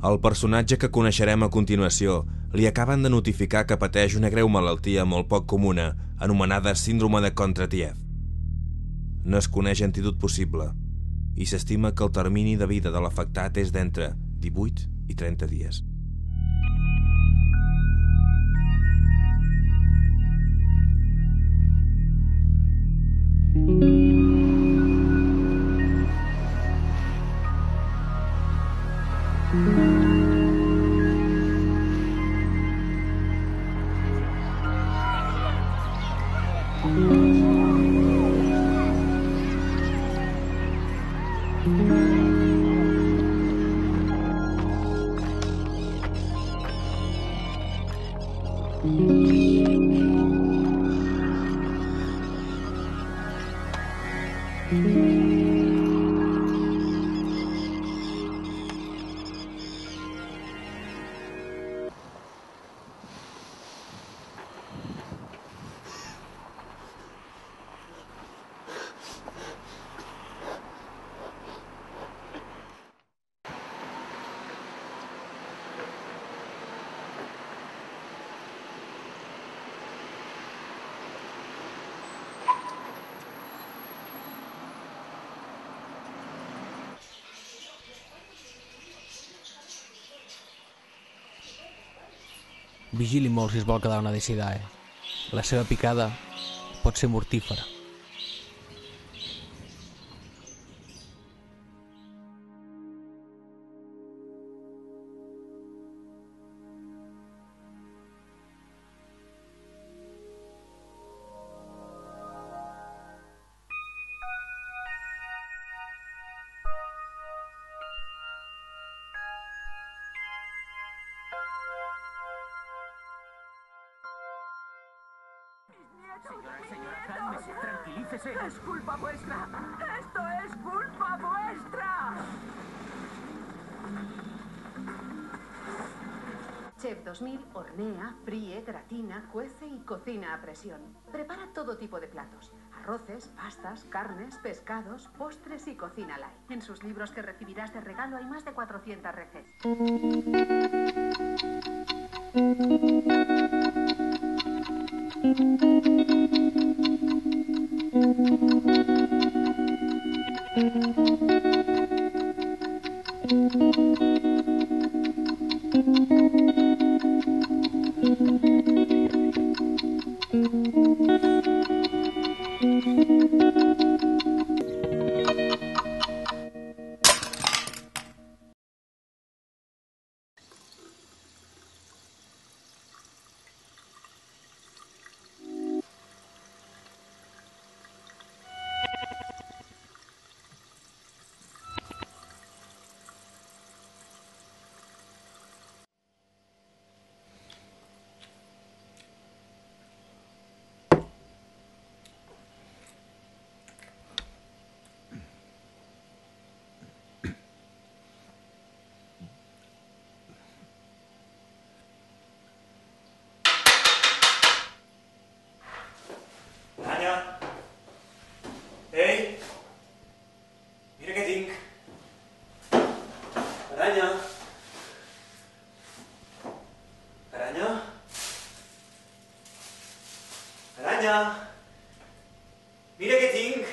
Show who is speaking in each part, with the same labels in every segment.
Speaker 1: El personatge que coneixerem a continuació li acaben de notificar que pateix una greu malaltia molt poc comuna, anomenada síndrome de Kondratiev. No es coneix antídot possible i s'estima que el termini de vida de l'afectat és d'entre 18 i 30 dies.
Speaker 2: Vigili molt si es vol quedar una Decidae. La seva picada pot ser mortífera.
Speaker 3: Señora, cálmese, tranquilícese. Es culpa vuestra. Esto es culpa vuestra.
Speaker 4: Chef 2000 hornea, fríe, gratina, cuece y cocina a presión. Prepara todo tipo de platos. Arroces, pastas, carnes, pescados, postres y cocina light. En sus libros que recibirás de regalo hay más de 400 recetas.
Speaker 1: Aranya! Ei! Mira què tinc! Aranya! Aranya! Aranya! Mira què tinc!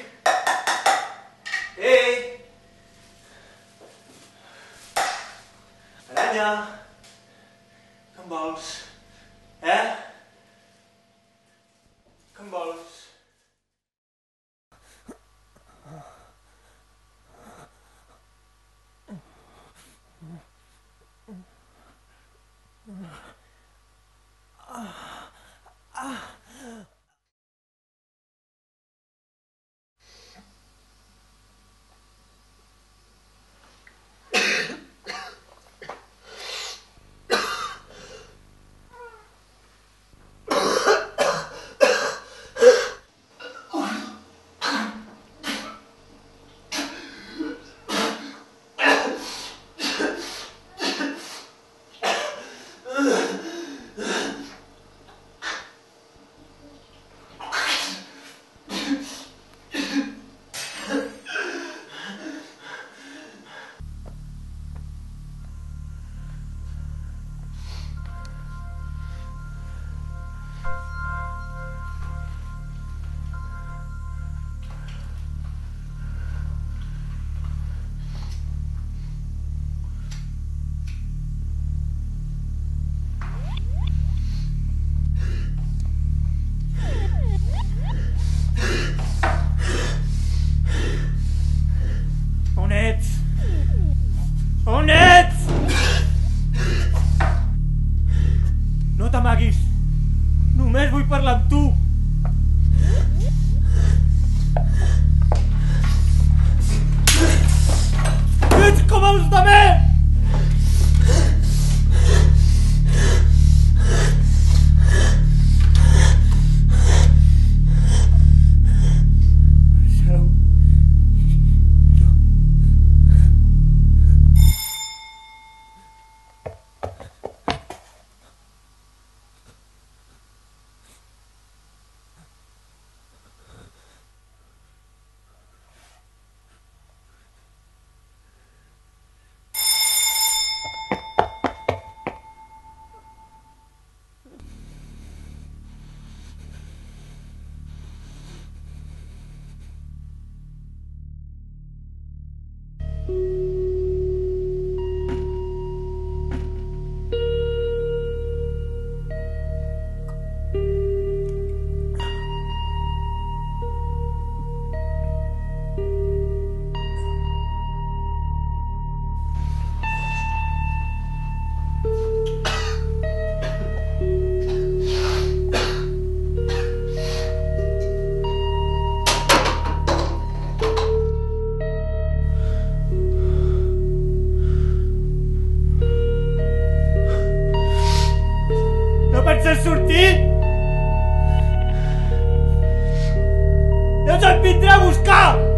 Speaker 1: Ei! Aranya! Què em vols? Eh? Què em vols?
Speaker 5: has sortit? Doncs et vindré a buscar!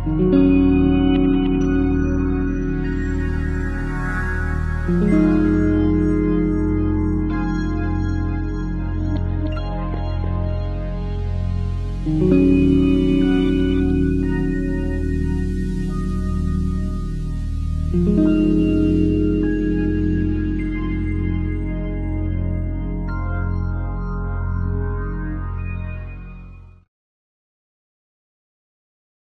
Speaker 6: Mm-hmm.